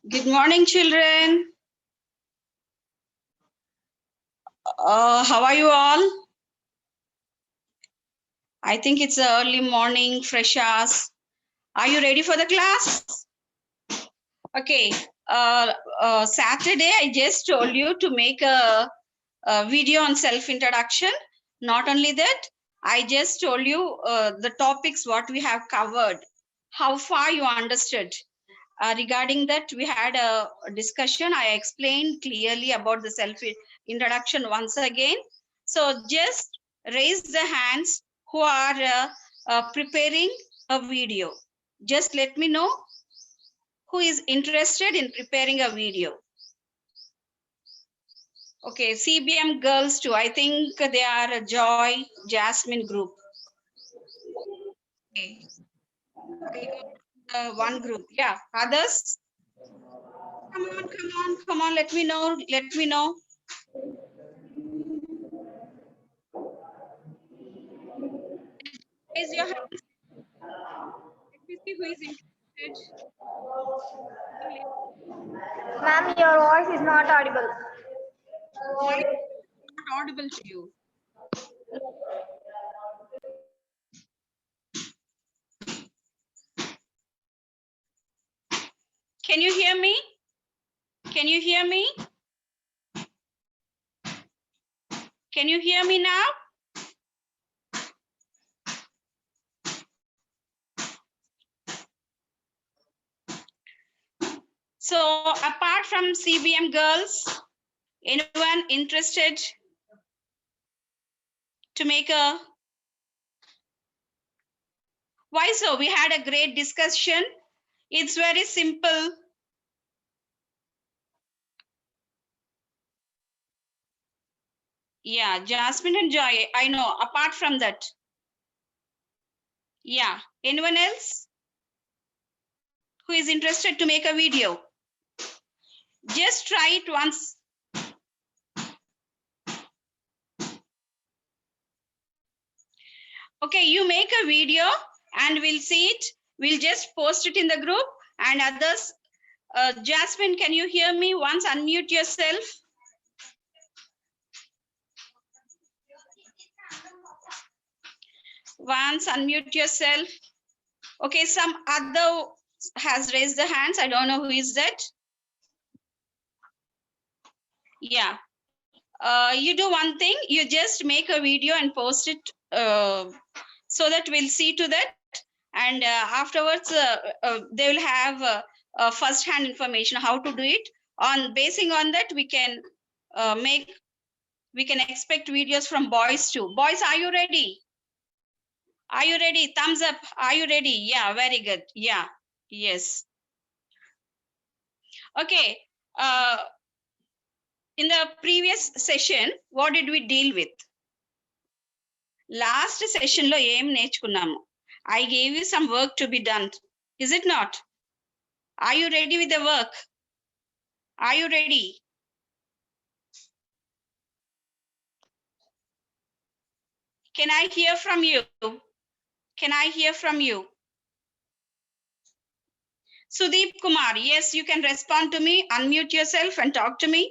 Good morning, children. How are you all? I think it's an early morning, fresh hours. Are you ready for the class? Okay. Saturday, I just told you to make a video on self-introduction. Not only that, I just told you the topics what we have covered. How far you understood. Regarding that, we had a discussion. I explained clearly about the self-introduction once again. So just raise the hands who are preparing a video. Just let me know who is interested in preparing a video. Okay, CBM girls too. I think they are a Joy, Jasmine group. Okay. One group. Yeah. Others? Come on. Let me know. Raise your hand. Let me see who is interested. Ma'am, your voice is not audible. Why is it not audible to you? Can you hear me? Can you hear me? Can you hear me now? So apart from CBM girls, anyone interested to make a... Why so? We had a great discussion. It's very simple. Yeah, Jasmine and Joy, I know. Apart from that. Yeah, anyone else who is interested to make a video? Just try it once. Okay, you make a video and we'll see it. We'll just post it in the group and others. Jasmine, can you hear me? Once unmute yourself. Once unmute yourself. Okay, some other has raised the hands. I don't know who is that. Yeah. You do one thing. You just make a video and post it so that we'll see to that. And afterwards, they will have first-hand information how to do it. Basing on that, we can expect videos from boys too. Boys, are you ready? Are you ready? Thumbs up. Are you ready? Yeah, very good. Yeah, yes. Okay. In the previous session, what did we deal with? Last session lo em నేర్చుకున్నాము. I gave you some work to be done. Is it not? Are you ready with the work? Are you ready? Can I hear from you? Can I hear from you? Sudeep Kumar, yes, you can respond to me. Unmute yourself and talk to me.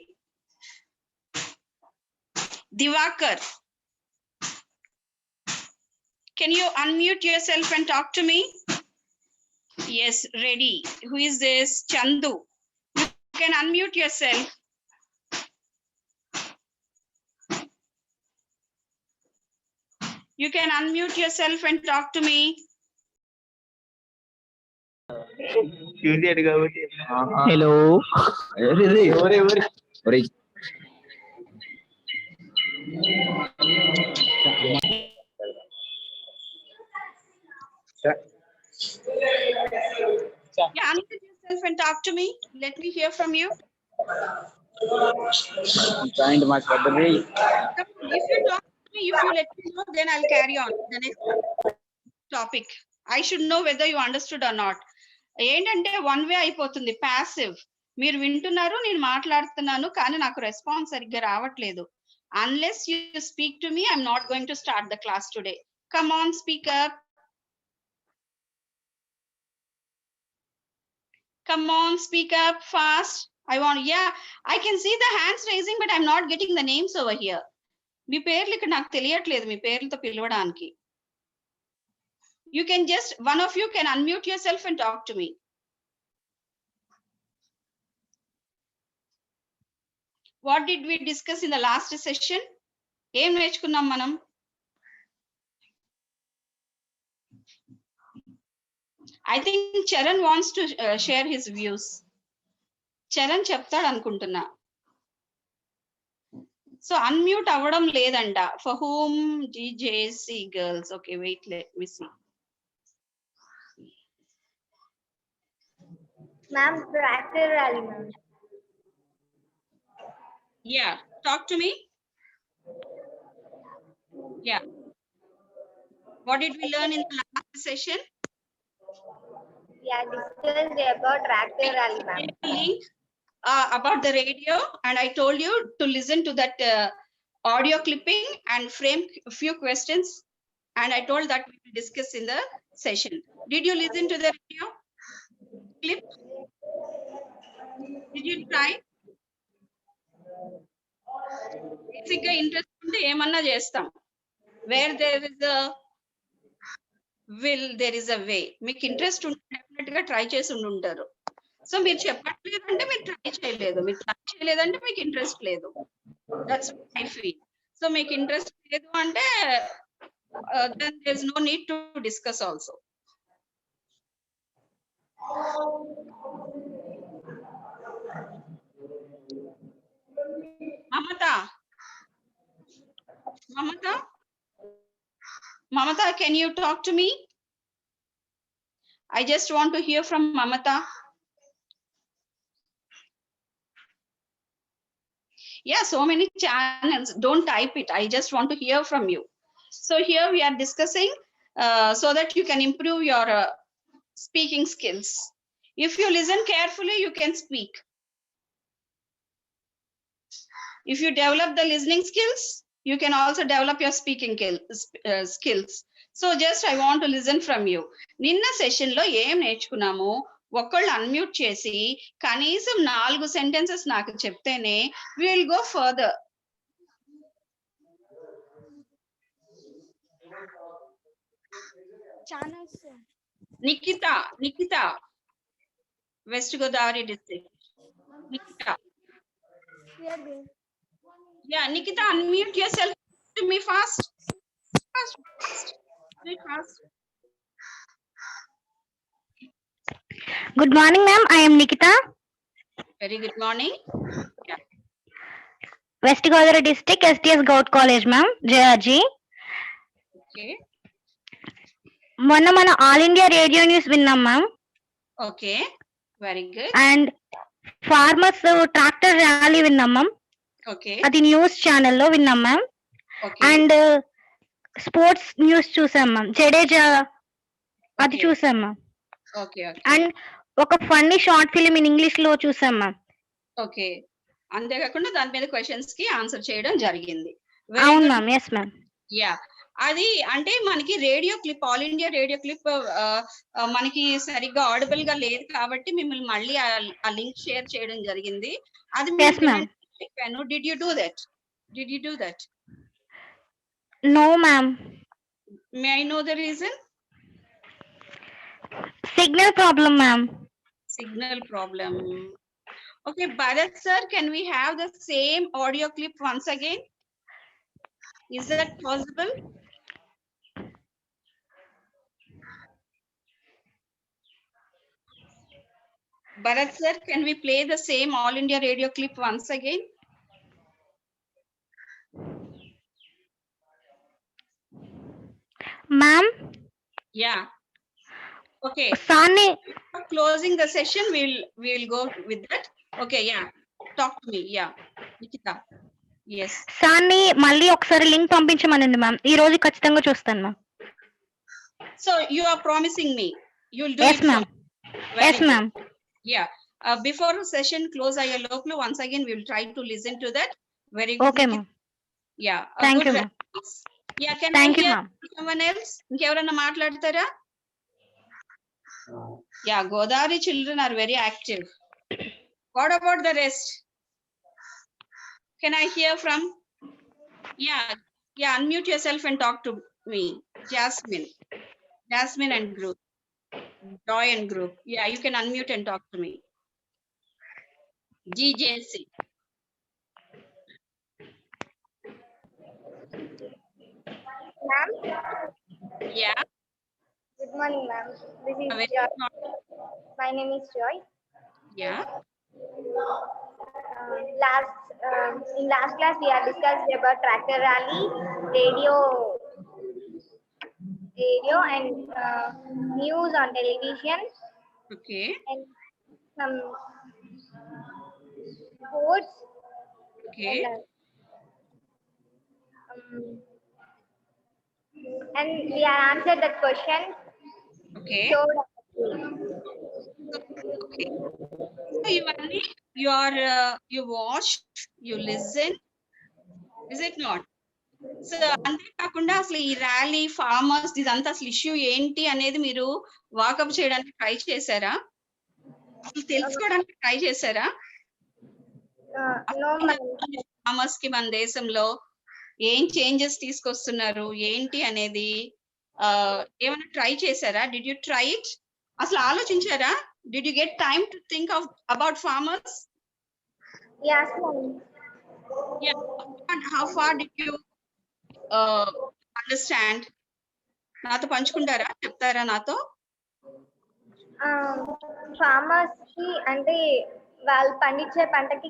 Divakar, can you unmute yourself and talk to me? Yes, ready. Who is this? Chandu. You can unmute yourself. You can unmute yourself and talk to me. Hello. Yeah, unmute yourself and talk to me. Let me hear from you. Trying to mark the way. If you talk to me, if you let me know, then I'll carry on the next topic. I should know whether you understood or not. ఏంటంటే one way అయిపోతుంది passive. మీరు వింటున్నారు, నేను మాట్లాడుతున్నాను, కానీ నాకు response సరిగ్గా రావట్లేదు. Unless you speak to me, I'm not going to start the class today. Come on, speak up. Come on, speak up fast. Yeah, I can see the hands raising, but I'm not getting the names over here. మీ పేర్లు ఇక్కడ నాకు తెలియట్లేదు మీ పేర్లతో పిలవడానికి. You can just, one of you can unmute yourself and talk to me. What did we discuss in the last session? ఏం నేర్చుకున్నాం మనం? I think Charan wants to share his views. Charan చెప్తాడు అనుకుంటున్నా. So unmute అవ్వడం లేదంట. For whom? GJC girls. Okay, wait, let me see. Ma'am, tractor rally, ma'am. Yeah, talk to me. Yeah. What did we learn in the last session? Yeah, discussed about tractor rally, ma'am. Link about the radio, and I told you to listen to that audio clipping and frame a few questions, and I told that we will discuss in the session. Did you listen to the radio clip? Did you try? Basic interest unte emanna chestam. Where there is a will, there is a way. మీకు interest ఉంటే definite గా try చేసి ఉండుంటారు. So మీరు చెప్పట్లేదంటే మీరు try చేయలేదు, మీరు try చేయలేదంటే మీకు ఇంట్రెస్ట్ లేదు. That's I feel. సో మీకు ఇంట్రెస్ట్ లేదు అంటే then there is no need to discuss also. Mamata, can you talk to me? I just want to hear from Mamata. Yeah, so many channels. Don't type it. I just want to hear from you. So here we are discussing so that you can improve your speaking skills. If you listen carefully, you can speak. If you develop the listening skills, you can also develop your speaking skills. So just I want to listen from you. నిన్న session లో ఏం నేర్చుకున్నాము? ఒకళ్ళు unmute చేసి కనీసం 4 sentences నాకు చెప్తేనే we will go further. Channels. Nikita, West Godavari district. Nikita. Yeah, Nikita, unmute yourself to me fast. Very fast. Good morning, ma'am. I am Nikita. Very good morning. Yeah. West Godavari district, STS Gout College, ma'am. JRG. Okay. మొన్న మన all India radio news విన్నాం ma'am. Okay. Very good. And farmers tractor rally విన్నాం ma'am. Okay. అది news ఛానల్లో విన్నాం ma'am. Okay. And sports news చూసాం ma'am. Jadeja అది Okay. చూసాం మ్యామ్. Okay. Okay. అండ్ ఒక funny short film in English లో చూసాం మ్యామ్. ఓకే, అంతేకాకుండా దాని మీద క్వశ్చన్స్ కి ఆన్సర్ చేయడం జరిగింది. అవును మ్యామ్. Yes ma'am. యా, అది అంటే మనకి radio clip, all India radio clip మనకి సరిగ్గా ఆడిబుల్ గా లేదు కాబట్టి మిమ్మల్ని మళ్ళీ ఆ లింక్ షేర్ చేయడం జరిగింది. అది చెప్పాను. Did you do that? No ma'am. May I know the reason? Signal problem ma'am. Signal problem. Okay, Bharat sir, can we have the same audio clip once again? Is that possible? Bharat sir, can we play the same All India radio clip once again? Ma'am? Yeah. Okay. Sani. Closing the session, we will go with that. Okay, yeah. Talk to me. Yeah. Nikita. Yes. Sani, మళ్ళీ ఒకసారి link పంపించమనండి ma'am. ఈ రోజు ఖచ్చితంగా చూస్తాను ma'am. So you are promising me you will do yes, it? Ma'am. Yes, ma'am. Yeah. Before session close aye loklu once again we will try to listen to that. Very good. Okay, ma'am. Yeah. Thank you, ma'am. Yeah, can Thank I you, hear ma'am. someone else? ఇంకెవరన్నా మాట్లాడతారా? Yeah, Godavari children are very active. What about the rest? Can I hear from? Yeah, unmute yourself and talk to me. Jasmine and group. Joy and group. Yeah, you can unmute and talk to me. GJC. Ma'am, Yeah. good morning, ma'am. This is Very Joy. good. My name is Joy. Yeah. In last class we have discussed about tractor rally, radio and news on television Okay. and some sports Okay. and we have answered that question. Okay. Showed Okay. So you watch, you listen, is it not? So అంతేకాకుండా అసలు ఈ rally farmers ఇదంతా అసలు issue ఏంటి అనేది మీరు వాకప్ చేయడానికి try చేశారా? అసలు తెలుసుకోవడానికి ట్రై చేశారా? no, ma'am. ఫార్మర్స్ కి మన దేశంలో ఏం చేంజెస్ తీసుకొస్తున్నారు ఏంటి అనేది ఏమైనా ట్రై చేశారా? Did you try it? అసలు ఆలోచించారా? Did you get time to think of about farmers? Yes, ma'am. Yeah. How far did you understand? నాతో పంచుకుంటారా? చెప్తారా నాతో? ఫార్మర్స్ కి అంటే వాళ్ళు పండించే పంటకి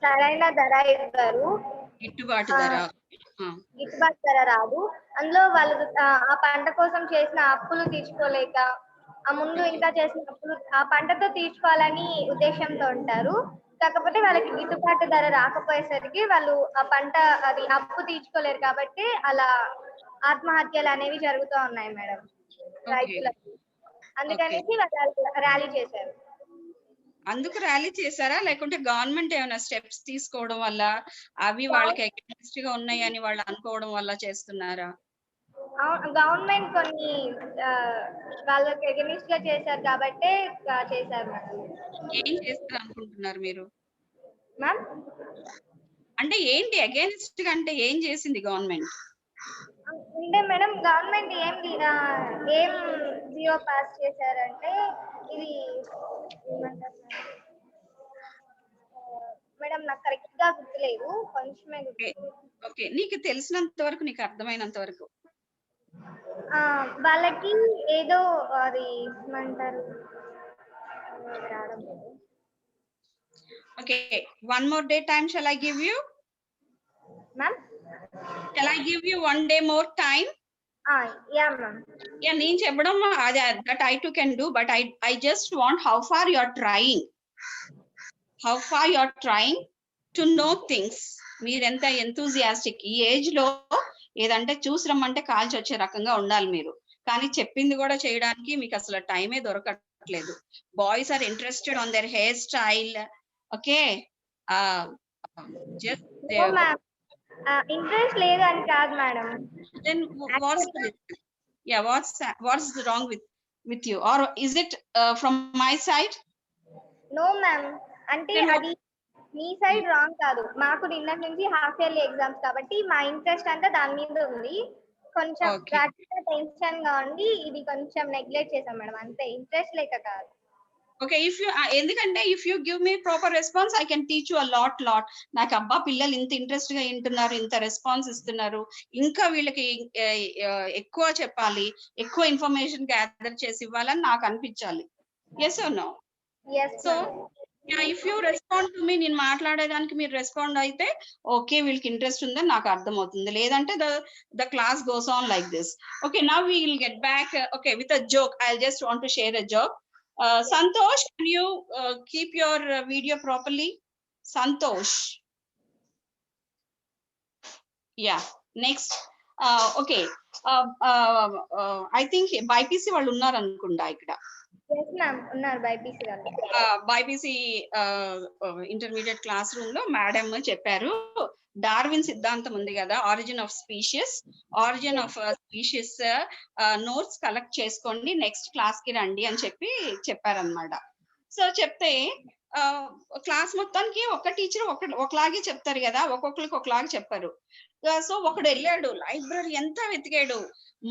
సరైన ధర ఇవ్వరు, గిట్టుబాటు ధర. గిట్టుబాటు ధర రాదు. అందులో వాళ్ళు ఆ పంట కోసం చేసిన అప్పులు తీర్చుకోలేక ఆ ముందు ఇంకా చేసిన అప్పులు ఆ పంటతో తీర్చుకోవాలని ఉద్దేశంతో ఉంటారు. కాకపోతే వాళ్ళకి గిట్టుబాటు ధర రాకపోయేసరికి వాళ్ళు ఆ పంట అది అప్పు తీర్చుకోలేరు కాబట్టి అలా ఆత్మహత్యలు అనేవి జరుగుతూ ఉన్నాయి మేడం రైతులకు. అందుకనేసి వాళ్ళు ర్యాలీ చేశారు. అందుకు ర్యాలీ చేశారా లేకుంటే గవర్నమెంట్ ఏమైనా స్టెప్స్ తీసుకోవడం వల్ల అవి వాళ్ళకి అగెన్స్ట్ గా ఉన్నాయని వాళ్ళు అనుకోవడం వల్ల చేస్తున్నారా? గవర్నమెంట్ కొన్ని వాళ్ళకి అగెనిస్ట్ గా చేశారు కాబట్టి చేశారు మేడం. ఏం చేస్తారు అనుకుంటున్నారు మీరు? మ్యామ్ అంటే ఏంటి అగెన్స్ట్ గా అంటే ఏం చేసింది గవర్నమెంట్? అంటే మేడం గవర్నమెంట్ ఏం జీవో పాస్ చేశారంటే ఇది ఏమంటారు మేడం, నాకు కరెక్ట్ గా గుర్తులేదు, కొంచెమే గుర్తు. ఓకే, నీకు తెలిసినంత వరకు, నీకు అర్థమైనంత వరకు. వాళ్ళకి ఏదో అది ఏమంటారు. Okay, one more day time shall I give you? Ma'am, shall I give you one day more time? Yeah ma'am. Yeah, నేను చెప్పడం that I too can do, but I just want how far you are trying. How far you are trying to know things. మీరెంత enthusiastic. ఈ age లో ఏదంటే చూసి రమ్మంటే కాల్చి వచ్చే రకంగా ఉండాలి మీరు. కానీ చెప్పింది కూడా చేయడానికి మీకు అసలు టైమే దొరకట్లేదు. Boys are interested on their hair style. Okay, just interest లేదు అని కాదు madam. Then what's wrong with you, or is it from my side? No ma'am, అంటే అది మీ సైడ్ రాంగ్ కాదు. మాకు నిన్నటి నుంచి హాఫ్ ఇయర్లీ ఎగ్జామ్స్ కాబట్టి మా ఇంట్రెస్ట్ అంతా దాని మీద ఉంది. కొంచెం గట్టిగా టెన్షన్ గా ఉండి ఇది కొంచెం నెగ్లెక్ట్ చేసాం మేడం, అంతే, ఇంట్రెస్ట్ లేక కాదు. ఓకే, ఎందుకంటే if you give me proper response I can teach you a lot. నాకు అబ్బా పిల్లలు ఇంత ఇంట్రెస్ట్ గా వింటున్నారు, ఇంత రెస్పాన్స్ ఇస్తున్నారు, ఇంకా వీళ్ళకి ఎక్కువ చెప్పాలి, ఎక్కువ ఇన్ఫర్మేషన్ గ్యాదర్ చేసి ఇవ్వాలని నాకు అనిపించాలి. Yes or no? So if you respond to me, నేను మాట్లాడేదానికి మీరు రెస్పాండ్ అయితే ఓకే వీళ్ళకి ఇంట్రెస్ట్ ఉందని నాకు అర్థమవుతుంది. లేదంటే the class goes on like this. Okay, now we will get back with a joke. I just want to share a joke. Santosh, can you keep your video properly? Santosh. Yeah, next. Okay. I think BIPC వాళ్ళు ఉన్నారు అనుకుంటా ఇక్కడ. Yes ma'am ఉన్నారు BiPC వాళ్ళు. BiPC intermediate class room లో madam చెప్పారు, Darwin సిద్ధాంతం ఉంది కదా, origin of spacious notes collect చేసుకోండి, నెక్స్ట్ క్లాస్ కి రండి అని చెప్పారనమాట. సో చెప్తే క్లాస్ మొత్తానికి ఒక టీచర్ ఒకలాగే చెప్తారు కదా, ఒక్కొక్కరికి ఒకలాగా చెప్పారు. సో ఒకడు వెళ్ళాడు లైబ్రరీ ఎంత వెతికాడు,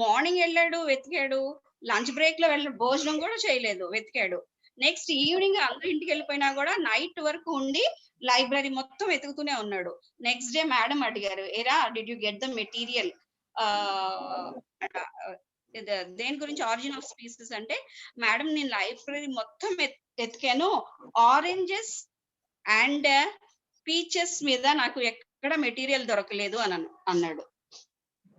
మార్నింగ్ వెళ్ళాడు వెతికాడు, లంచ్ బ్రేక్ లో వెళ్ళాడు, భోజనం కూడా చేయలేదు వెతికాడు. నెక్స్ట్ ఈవినింగ్ అందరూ ఇంటికి వెళ్ళిపోయినా కూడా నైట్ వరకు ఉండి లైబ్రరీ మొత్తం వెతుకుతూనే ఉన్నాడు. నెక్స్ట్ డే మేడం అడిగారు, ఎరా did you get the material, దేని గురించి ఆరిజిన్ ఆఫ్ స్పీసెస్ అంటే, మేడం నేను లైబ్రరీ మొత్తం వెతికాను, ఆరెంజెస్ అండ్ పీచెస్ మీద నాకు ఎక్కడ మెటీరియల్ దొరకలేదు అని అన్నాడు.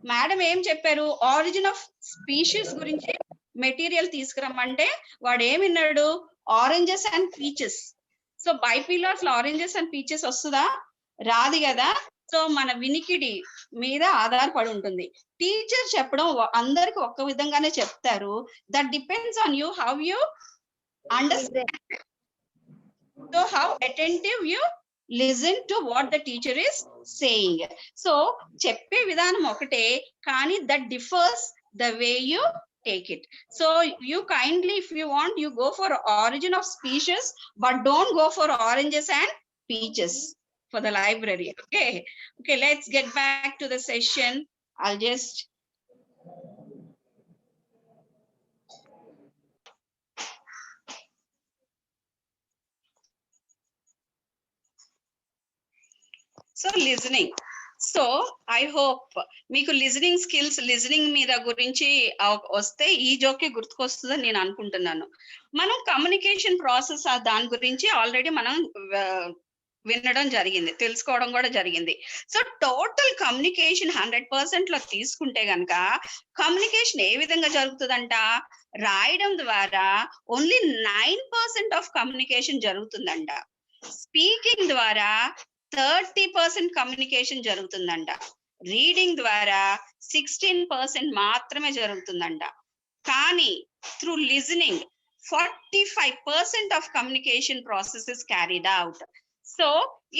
మేడం ఏం చెప్పారు, ఆరిజిన్ ఆఫ్ స్పీషీస్ గురించి మెటీరియల్ తీసుకురమ్మంటే వాడు ఏమి విన్నాడు, ఆరెంజెస్ అండ్ పీచెస్. సో బైపీలో అసలు ఆరెంజెస్ అండ్ పీచెస్ వస్తుందా, రాదు కదా. సో మన వినికిడి మీద ఆధారపడి ఉంటుంది. టీచర్ చెప్పడం అందరికి ఒక్క విధంగానే చెప్తారు, that depends on you how you understand. So how attentive you listen to what the teacher is saying. So చెప్పే విధానం ఒకటే కానీ that differs the way you take it. So you kindly, if you want, you go for origin of species, but don't go for oranges and peaches for the library. Okay, let's get back to the session. I'll just so listening. So I hope మీకు listening skills, listening మీద గురించి వస్తే ఈ జోకే గుర్తుకొస్తుందని నేను అనుకుంటున్నాను. మనం communication process దాని గురించి ఆల్రెడీ మనం వినడం జరిగింది, తెలుసుకోవడం కూడా జరిగింది. సో టోటల్ కమ్యూనికేషన్ 100% లో తీసుకుంటే గనక కమ్యూనికేషన్ ఏ విధంగా జరుగుతుందంట, రాయడం ద్వారా ఓన్లీ 9% ఆఫ్ కమ్యూనికేషన్ జరుగుతుందంట, స్పీకింగ్ ద్వారా 30% కమ్యూనికేషన్ జరుగుతుందంట, రీడింగ్ ద్వారా 16% మాత్రమే జరుగుతుందంట. కానీ through listening 45% of communication process is carried out. So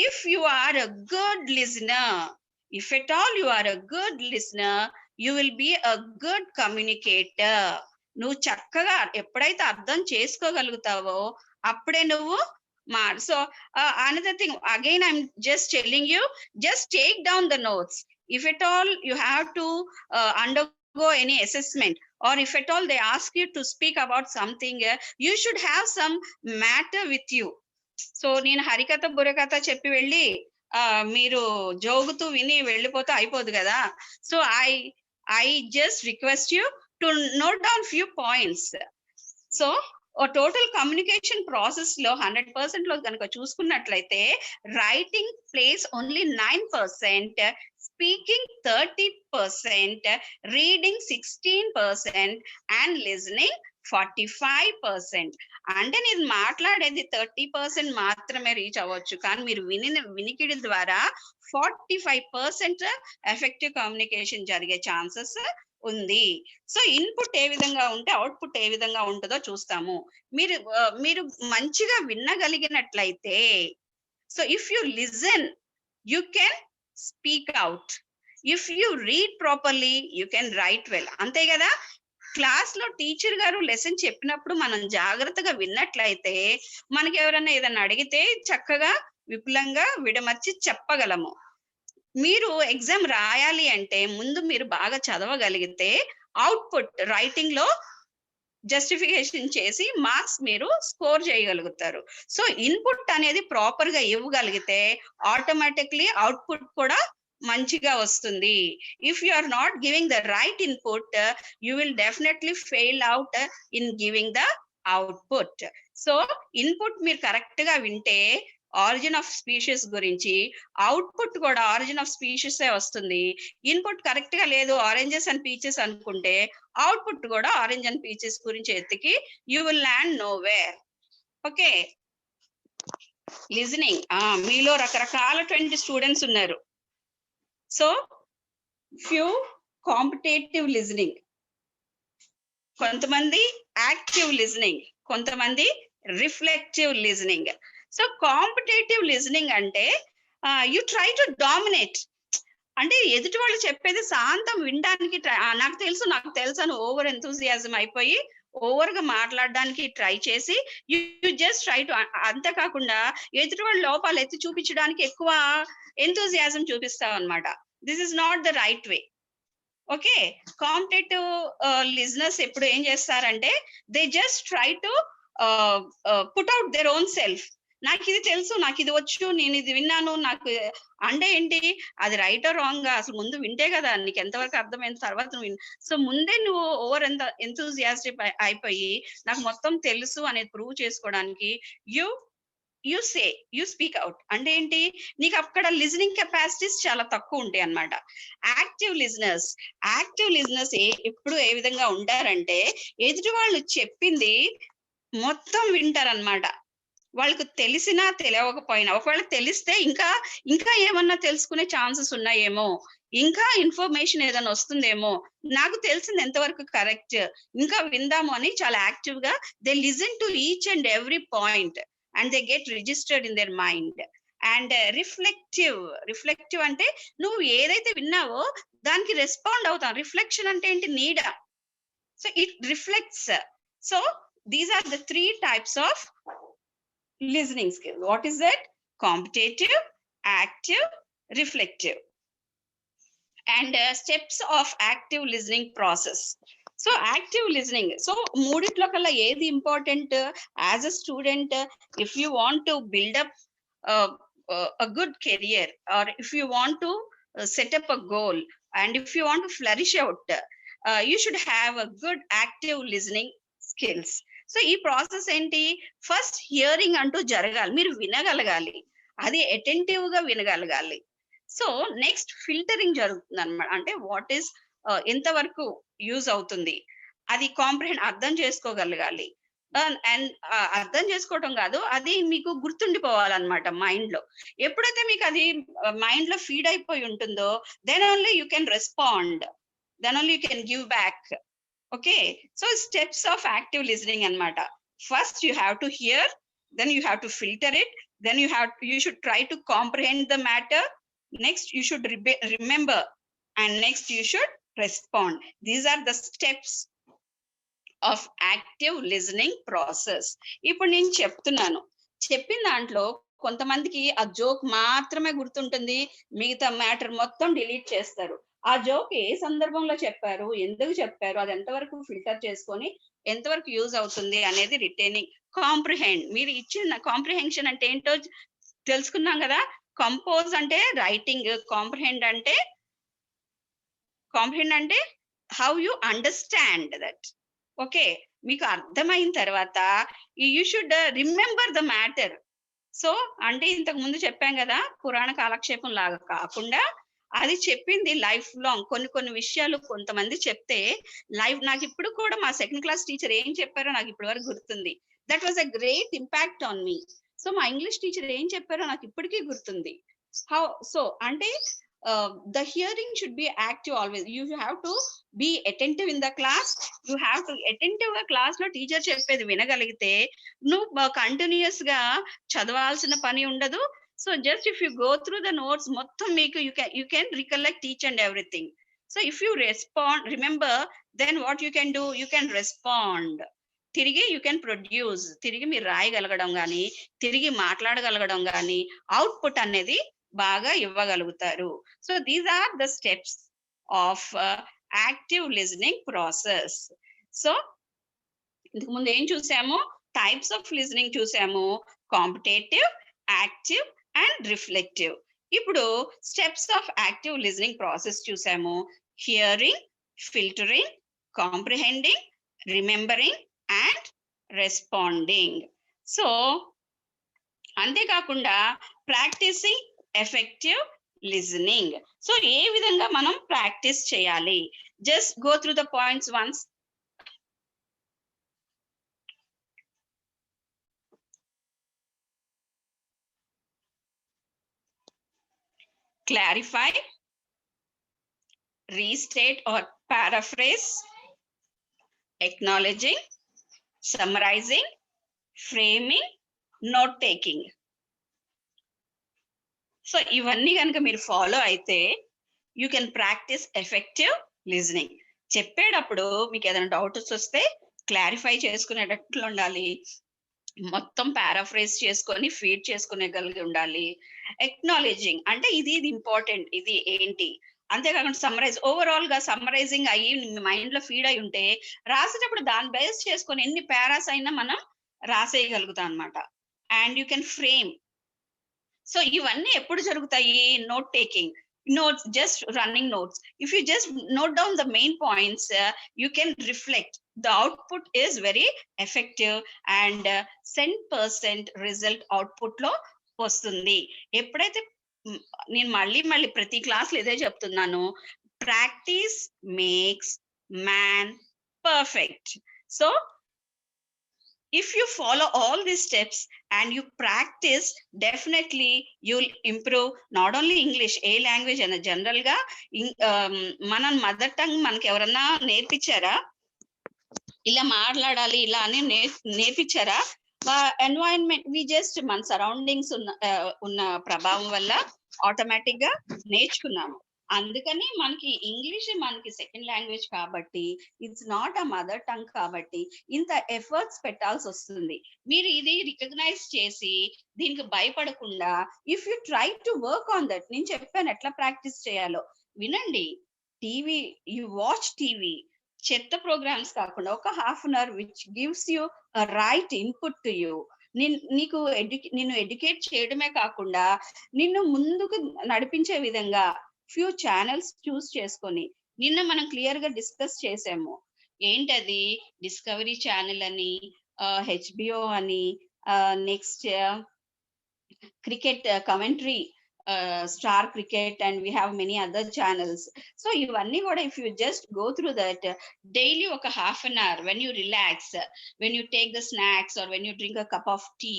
if you are a good listener, if at all you are a good listener, you will be a good communicator. నువ్వు చక్కగా ఎప్పుడైతే అర్థం చేసుకోగలుగుతావో అప్పుడే నువ్వు so another thing, again I'm just telling you, just take down the notes. If at all you have to undergo any assessment, or if at all they ask you to speak about something, you should have some matter with you. So నేను హరికథ బుర్రకథ చెప్పి వెళ్ళి మీరు జోగుతూ విని వెళ్ళిపోతే అయిపోదు కదా. So I just request you to note down few points. So total communication process లో 100% లో కనుక చూసుకున్నట్లయితే writing place only 9%, speaking 30%, reading 16% and listening 45%. అంటే నేను మాట్లాడేది 30% మాత్రమే రీచ్ అవ్వచ్చు, కానీ మీరు వినికిడి ద్వారా 45% ఎఫెక్టివ్ కమ్యూనికేషన్ జరిగే ఛాన్సెస్ ఉంది. సో ఇన్పుట్ ఏ విధంగా ఉంటే అవుట్పుట్ ఏ విధంగా ఉంటుందో చూస్తాము. మీరు మంచిగా వినగలిగినట్లయితే, so if you listen you can speak out, if you read properly you can write well. అంతే కదా. క్లాస్ లో టీచర్ గారు లెసన్ చెప్పినప్పుడు మనం జాగ్రత్తగా విన్నట్లయితే మనకి ఎవరైనా ఏదైనా అడిగితే చక్కగా విపులంగా విడమర్చి చెప్పగలము. మీరు ఎగ్జామ్ రాయాలి అంటే ముందు మీరు బాగా చదవగలిగితే అవుట్పుట్ రైటింగ్ లో జస్టిఫికేషన్ చేసి మార్క్స్ మీరు స్కోర్ చేయగలుగుతారు. సో ఇన్పుట్ అనేది ప్రాపర్ గా ఇవ్వగలిగితే ఆటోమేటిక్లీ అవుట్పుట్ కూడా మంచిగా వస్తుంది. If you are not giving the right input, you will definitely fail out in giving the output. So input మీరు కరెక్ట్ గా వింటే ఆరిజిన్ ఆఫ్ స్పీషీస్ గురించి, అవుట్పుట్ కూడా ఆరిజిన్ ఆఫ్ స్పీషీస్ వస్తుంది. ఇన్పుట్ కరెక్ట్ గా లేదు, ఆరెంజెస్ అండ్ పీచెస్ అనుకుంటే output కూడా ఆరెంజ్ అండ్ పీచెస్ గురించి ఎత్తికి you will land nowhere. Okay, listening మీలో రకరకాల 20 స్టూడెంట్స్ ఉన్నారు. సో ఫ్యూ కాంపిటేటివ్ లిజనింగ్, కొంతమంది యాక్టివ్ లిజనింగ్, కొంతమంది reflective listening. So competitive listening అంటే యు ట్రై టు డామినేట్, అంటే ఎదుటి వాళ్ళు చెప్పేది శాంతం వినడానికి నాకు తెలుసు అని ఓవర్ ఎంతూజియాజం అయిపోయి ఓవర్ గా మాట్లాడడానికి ట్రై చేసి యు జస్ట్ ట్రై టు, అంతేకాకుండా ఎదుటి వాళ్ళ లోపాలు ఎత్తి చూపించడానికి ఎక్కువ ఎంతూజియాజం చూపిస్తావు అనమాట. This is not the right way. Okay, competitive listeners ఎప్పుడు ఏం చేస్తారంటే they just try to put out their own self. నాకు ఇది తెలుసు, నాకు ఇది వచ్చు, నేను ఇది విన్నాను, నాకు అంటే ఏంటి అది రైట్ ఆర్ రాంగ్ అసలు ముందు వింటే కదా నీకు ఎంతవరకు అర్థమైన తర్వాత నువ్వు. సో ముందే నువ్వు ఓవర్ ఎంతూజియాస్టిక్ అయిపోయి నాకు మొత్తం తెలుసు అనేది ప్రూవ్ చేసుకోవడానికి యు స్పీక్ అవుట్. అంటే ఏంటి, నీకు అక్కడ లిజనింగ్ కెపాసిటీస్ చాలా తక్కువ ఉంటాయి అన్నమాట. యాక్టివ్ లిజనర్స్ ఎప్పుడు ఏ విధంగా ఉంటారంటే ఎదుటి వాళ్ళు చెప్పింది మొత్తం వింటారన్నమాట. వాళ్ళకు తెలిసినా తెలియకపోయినా, ఒకవేళ తెలిస్తే ఇంకా ఏమన్నా తెలుసుకునే ఛాన్సెస్ ఉన్నాయేమో, ఇంకా ఇన్ఫర్మేషన్ ఏదైనా వస్తుందేమో, నాకు తెలిసింది ఎంతవరకు కరెక్ట్, ఇంకా విందాము అని చాలా యాక్టివ్ గా they listen to each and every point and they get registered in their mind. And reflective అంటే నువ్వు ఏదైతే విన్నావో దానికి రెస్పాండ్ అవుతాం. రిఫ్లెక్షన్ అంటే ఏంటి, నీడ. So it reflects. So these are the 3 types of listening skill. What is that? Competitive, active, reflective. And steps of active listening process. So active listening, so మూడిట్లో కల్లా ఏది important as a student? If you want to build up a good career, or if you want to set up a goal, and if you want to flourish out, you should have a good active listening skills. So ఈ process ఏంటి, first hearing అంటూ జరగాలి, మీరు వినగలగాలి, అది attentive గా వినగలగాలి. So next filtering జరుగుతుంది అన్నమాట. అంటే వాట్ ఈస్ ఎంతవరకు యూజ్ అవుతుంది అది అర్థం చేసుకోగలగాలి. అండ్ అర్థం చేసుకోవటం కాదు, అది మీకు గుర్తుండిపోవాలన్నమాట మైండ్ లో. ఎప్పుడైతే మీకు అది మైండ్ లో ఫీడ్ అయిపోయి ఉంటుందో then only you can respond, then only you can give back. Okay, so steps of active listening anamata. First you have to hear, then you have to filter it, then you should try to comprehend the matter, next you should remember, and next you should respond. These are the steps of active listening process. ఇప్పుడు నేను చెప్పిన దాంట్లో కొంతమందికి ఆ joke మాత్రమే గుర్తుంటుంది, మిగతా matter మొత్తం డిలీట్ చేస్తారు. ఆ జోక్ ఏ సందర్భంలో చెప్పారు, ఎందుకు చెప్పారు, అది ఎంతవరకు ఫిల్టర్ చేసుకొని ఎంతవరకు యూజ్ అవుతుంది అనేది రిటైనింగ్. కాంప్రిహెండ్, మీరు ఇచ్చిన కాంప్రిహెన్షన్ అంటే ఏంటో తెలుసుకున్నాం కదా. కంపోజ్ అంటే రైటింగ్, కాంప్రిహెండ్ అంటే how you understand that. Okay, మీకు అర్థమైన తర్వాత you should remember the matter. So అంటే ఇంతకు ముందు చెప్పాం కదా, పురాణ కాలక్షేపం లాగా కాకుండా అది చెప్పింది లైఫ్ లాంగ్. కొన్ని విషయాలు కొంతమంది చెప్తే నాకు ఇప్పుడు కూడా మా 2nd క్లాస్ టీచర్ ఏం చెప్పారో నాకు ఇప్పటి వరకు గుర్తుంది. That was a great impact on me. So మా ఇంగ్లీష్ టీచర్ ఏం చెప్పారో నాకు ఇప్పటికీ గుర్తుంది. సో అంటే the hearing should be active always. You have to be attentive in the class. You have to attentive గా క్లాస్ లో టీచర్ చెప్పేది వినగలిగితే నువ్వు కంటిన్యూస్ గా చదవాల్సిన పని ఉండదు. So just if you go through the notes మొత్తం మీకు you can recollect each and everything. So if you remember, then what you can do, you can respond. తిరిగి you can produce, తిరిగి మీరు రాయగలగడం కానీ తిరిగి మాట్లాడగలగడం కానీ అవుట్పుట్ అనేది బాగా ఇవ్వగలుగుతారు. So these are the steps of active listening process. So ఇంతకు ముందు ఏం చూసాము, టైప్స్ ఆఫ్ లిజనింగ్ చూసాము, కాంపిటేటివ్, యాక్టివ్ అండ్ రిఫ్లెక్టివ్. ఇప్పుడు steps of active listening process చూసాము, hearing, filtering, comprehending, remembering and responding. So అంతేకాకుండా ప్రాక్టీసింగ్ ఎఫెక్టివ్ లిజనింగ్. సో ఏ విధంగా మనం ప్రాక్టీస్ చేయాలి, just go through the points once. Clarify, restate or paraphrase, acknowledging, summarizing framing, note taking. So ఇవన్నీ కనుక మీరు follow అయితే you can practice effective listening. చెప్పేటప్పుడు మీకు ఏదైనా డౌట్స్ వస్తే క్లారిఫై చేసుకునేటట్లు ఉండాలి, మొత్తం పారాఫ్రేజ్ చేసుకొని ఫీడ్ చేసుకునేగలిగి ఉండాలి. ఎక్నాలజింగ్ అంటే ఇది ఇంపార్టెంట్, ఇది ఏంటి, అంతేకాకుండా సమ్మరైజ్, ఓవరాల్ గా సమ్మరైజింగ్ అయ్యి మైండ్ లో ఫీడ్ అయి ఉంటే రాసేటప్పుడు దాన్ని బేస్ చేసుకొని ఎన్ని పారాస్ అయినా మనం రాసేయగలుగుతాం అనమాట. And you can frame. So ఇవన్నీ ఎప్పుడు జరుగుతాయి? Note taking, notes, just running notes. If you just note down the main points, you can reflect. The output is very effective and 100% result output లో వస్తుంది. ఎప్పుడైతే నేను మళ్ళీ ప్రతి క్లాస్ లో ఇదే చెప్తున్నాను, practice makes man perfect. So if you follow all these steps and you practice, definitely you'll improve not only English, a language and general ga మన మదర్ టంగ్ మనకి ఎవరన్నా నేర్పించారా, ఇలా మాట్లాడాలి ఇలా అని నేర్పించారా? ఎన్వైరన్మెంట్ వి జస్ట్ మన సరౌండింగ్స్ ఉన్న ప్రభావం వల్ల ఆటోమేటిక్ గా నేర్చుకున్నాము. అందుకని మనకి ఇంగ్లీష్ మనకి సెకండ్ లాంగ్వేజ్ కాబట్టి, it's not a mother tongue కాబట్టి ఇంత ఎఫర్ట్స్ పెట్టాల్సి వస్తుంది. మీరు ఇది రికగ్నైజ్ చేసి దీనికి భయపడకుండా if you try to work on that, నేను చెప్పాను ఎట్లా ప్రాక్టీస్ చేయాలో. వినండి, టీవీ, యు వాచ్ టీవీ, చెత్త ప్రోగ్రామ్స్ కాకుండా ఒక half an hour which gives you right input to you. నీకు నిన్ను ఎడ్యుకేట్ చేయడమే కాకుండా నిన్ను ముందుకు నడిపించే విధంగా ఫ్యూ ఛానల్స్ చూస్ చేసుకొని, నిన్న మనం క్లియర్ గా డిస్కస్ చేసాము. ఏంటది? డిస్కవరీ ఛానల్ అని, హెచ్బిఓ అని, next cricket commentary, star cricket, and we have many other channels. So ఇవన్నీ కూడా if you just go through that daily ఒక half an hour, when you relax, when you take the snacks or when you drink a cup of tea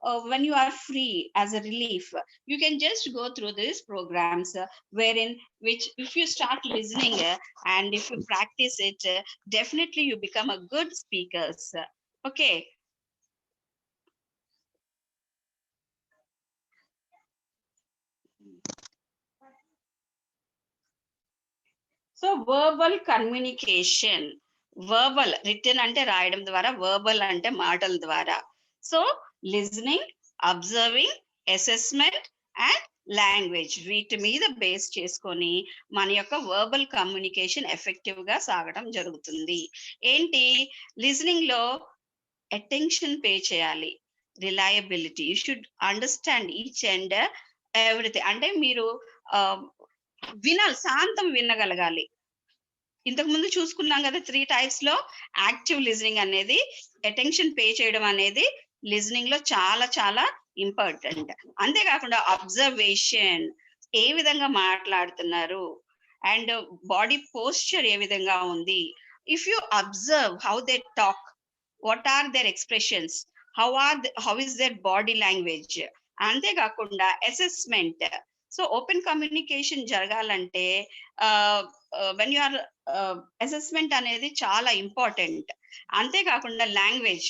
or when you are free as a relief, you can just go through these programs wherein which if you start listening and if you practice it, definitely you become a good speakers. Okay. So verbal communication, verbal written ante రాయడం ద్వారా, verbal ante మాటల ద్వారా. So listening, observing, assessment and language, వీటి మీద base చేసుకొని మన యొక్క verbal communication effective గా సాగడం జరుగుతుంది. ఏంటి? లిజనింగ్ లో అటెన్షన్ పే చేయాలి, reliability, you should understand each and everything. అంటే మీరు వినాలి, శాంతం వినగలగాలి. ఇంతకు ముందు చూసుకున్నాం కదా 3 types లో యాక్టివ్ లిజనింగ్ అనేది, అటెన్షన్ పే చేయడం అనేది లిజనింగ్ లో చాలా చాలా ఇంపార్టెంట్. అంతేకాకుండా అబ్జర్వేషన్, ఏ విధంగా మాట్లాడుతున్నారు అండ్ బాడీ పోస్చర్ ఏ విధంగా ఉంది. If you observe how they talk, what are their expressions, how is their body language. అంతేకాకుండా అసెస్మెంట్. సో ఓపెన్ కమ్యూనికేషన్ జరగాలంటే వెన్ యు ఆర్ అసెస్మెంట్ అనేది చాలా ఇంపార్టెంట్. అంతేకాకుండా లాంగ్వేజ్,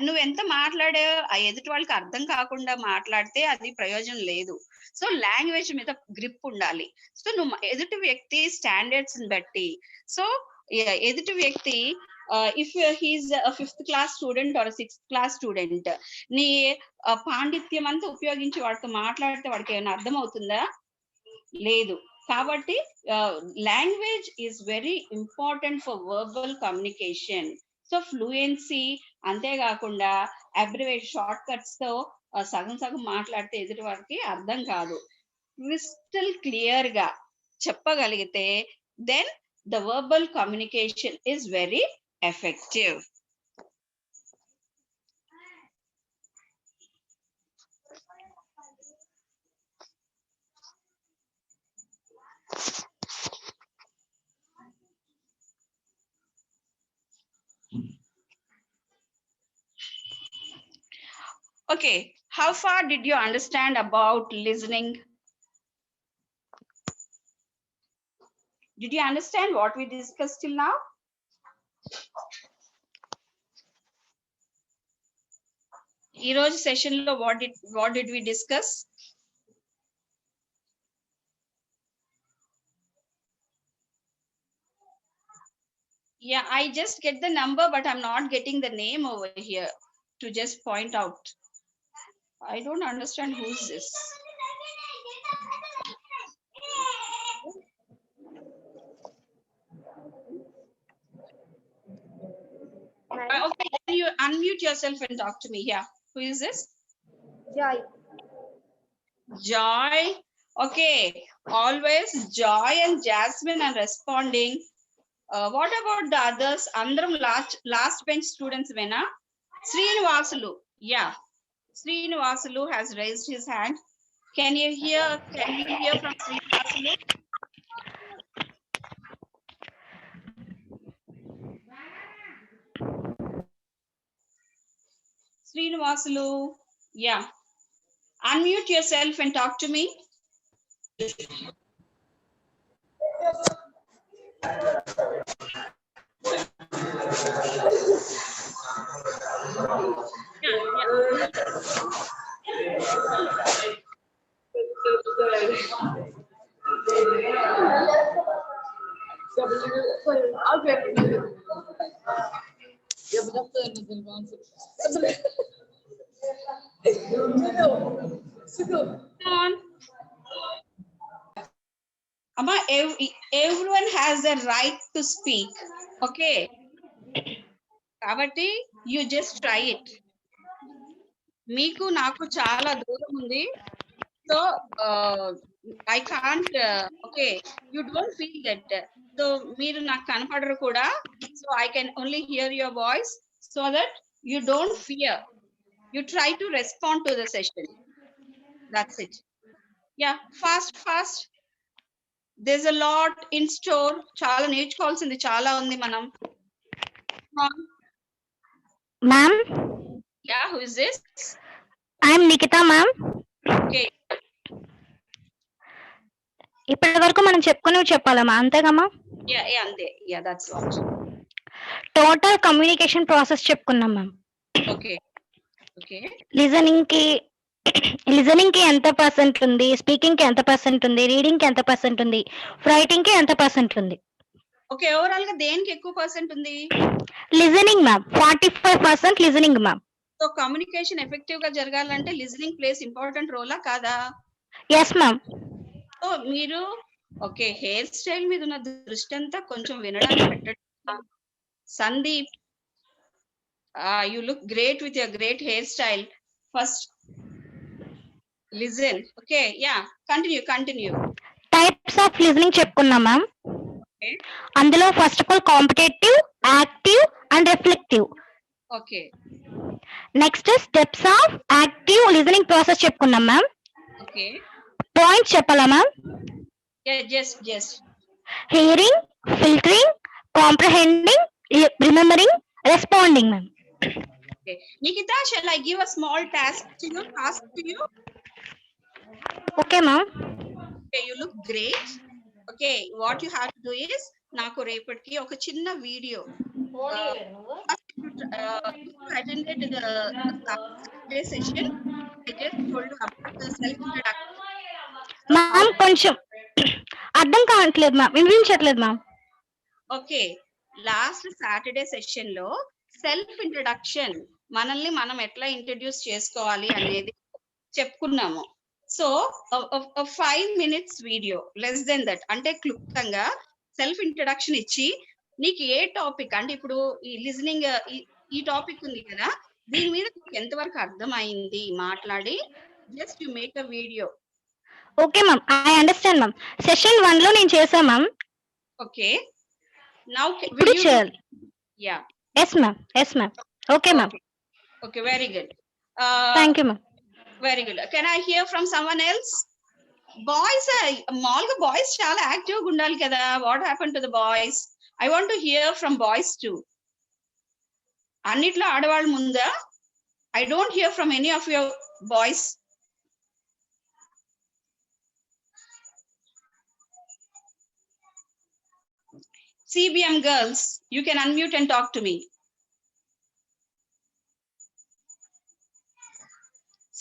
నువ్వు ఎంత మాట్లాడావు ఆ ఎదుటి వాళ్ళకి అర్థం కాకుండా మాట్లాడితే అది ప్రయోజనం లేదు. సో లాంగ్వేజ్ మీద గ్రిప్ ఉండాలి. సో నువ్వు ఎదుటి వ్యక్తి స్టాండర్డ్స్ బట్టి, సో ఎదుటి వ్యక్తి if he's 5th class student or 6th class student, నీ పాండిత్యం అంతా ఉపయోగించి వాడితో మాట్లాడితే వాడికి ఏమైనా అర్థం అవుతుందా? లేదు. కాబట్టి language is very important for verbal communication. So fluency, అంతేకాకుండా అబ్రివేట్, షార్ట్ కట్స్ తో సగం సగం మాట్లాడితే ఎదుటి వారికి అర్థం కాదు. క్రిస్టల్ క్లియర్ గా చెప్పగలిగితే then the verbal communication is very effective. Okay, how far did you understand about listening? Did you understand what we discussed till now? ఈ రోజు సెషన్ లో what did we discuss? Yeah, I just get the number, but I'm not getting the name over here to just point out. I don't understand who's this. Okay, can you unmute yourself and talk to me? Yeah, who is this? Joy. Joy. Okay, always Joy and Jasmine are responding. What about the others? Andram last bench students vena. Srinivasulu. Yeah, Srinivasulu has raised his hand. Can we hear from Srinivasulu? Srinivasulu. Yeah. Unmute yourself and talk to me. Come on. Amma, everyone has the right to speak. Okay. Kabatti, you just try it. Meeku naku chala dooram undi. So I can't. Okay, you don't feel that. So మీరు నాకు కనపడరు కూడా. So I can only hear your voice so that you don't fear. You try to respond to the session. That's it. Yeah, fast. There's a lot in store. చాలా నేర్చుకోవాల్సింది చాలా ఉంది మనం. Ma'am, Yeah, who is this? I'm Nikita, ma'am. Okay. ఇప్పటి వరకు మనం చెప్పుకునేవి చెప్పాలమ్మా, అంతేగమ్మా? Yeah, అంతే. Yeah, that's what. Total communication process చెప్పుకున్నాం మ్యామ్. Okay. లిజనింగ్ కి ఎంత పర్సెంట్ ఉంది, స్పీకింగ్ కి ఎంత పర్సెంట్ ఉంది, రీడింగ్ కి ఎంత పర్సెంట్ ఉంది, రైటింగ్ కి ఎంత పర్సెంట్ ఉంది? ఓకే, ఓవరాల్ గా దేనికి ఎక్కువ పర్సెంట్ ఉంది? Listening ma'am 45% listening ma'am. So communication effective గా జరగాలంటే లిజనింగ్ ప్లేస్ ఇంపార్టెంట్ రోలా కాదా? yes ma'am. సో మీరు ఓకే, హెయిర్ స్టైల్ మీద ఉన్న దృష్టి అంతా కొంచెం వినడానికి పెట్టండి. Sandeep, you look great with your great hairstyle. First listen. Okay, yeah, continue. Types of listening చెప్పుకున్నాం మ్యామ్. Okay. అందులో first of all competitive, active and reflective. Okay. Next steps of active listening process చెప్పుకున్నాం ma'am. Okay. Points చెప్పాలా ma'am? just hearing, filtering, comprehending, remembering, responding ma'am. Okay, Nikita, shall I give a small task to you? Okay ma'am. Okay, you look great. Okay, what you have to do is నాకు రేపటికి ఒక చిన్న video attended the session. I just told you about the self introduction. Ma'am కొంచెం అర్థం కావట్లేదు ma'am, వినిపించట్లేదు ma'am. Okay, last Saturday session లో self introduction, మనల్ని మనం ఎట్లా ఇంట్రడ్యూస్ చేసుకోవాలి అనేది చెప్పుకున్నాము. So 5 minutes video, less than that, అంటే క్లుప్తంగా సెల్ఫ్ ఇంట్రడక్షన్ ఇచ్చి నీకు ఏ టాపిక్ అంటే ఇప్పుడు ఈ లిజనింగ్ ఈ టాపిక్ ఉంది కదా, దీని మీద నీకు ఎంతవరకు అర్థమైంది మాట్లాడి just you make a video. Okay ma'am, I understand ma'am. Session 1 లో నేను చేశాను మ్యామ్. ఓకే, నౌ ఇప్పుడు చేయాలి. Yeah, yes ma'am. Okay ma'am. Okay, very good. Thank you ma'am. Very good. Can I hear from someone else? Boys, మామూలుగా boys చాలా active గా ఉండాలి కదా. What happen to the boys? I want to hear from boys to. అన్నిట్లో ఆడవాళ్ళు ముందా? I don't here from any of your boys. CBM girls, you can unmute and talk to me.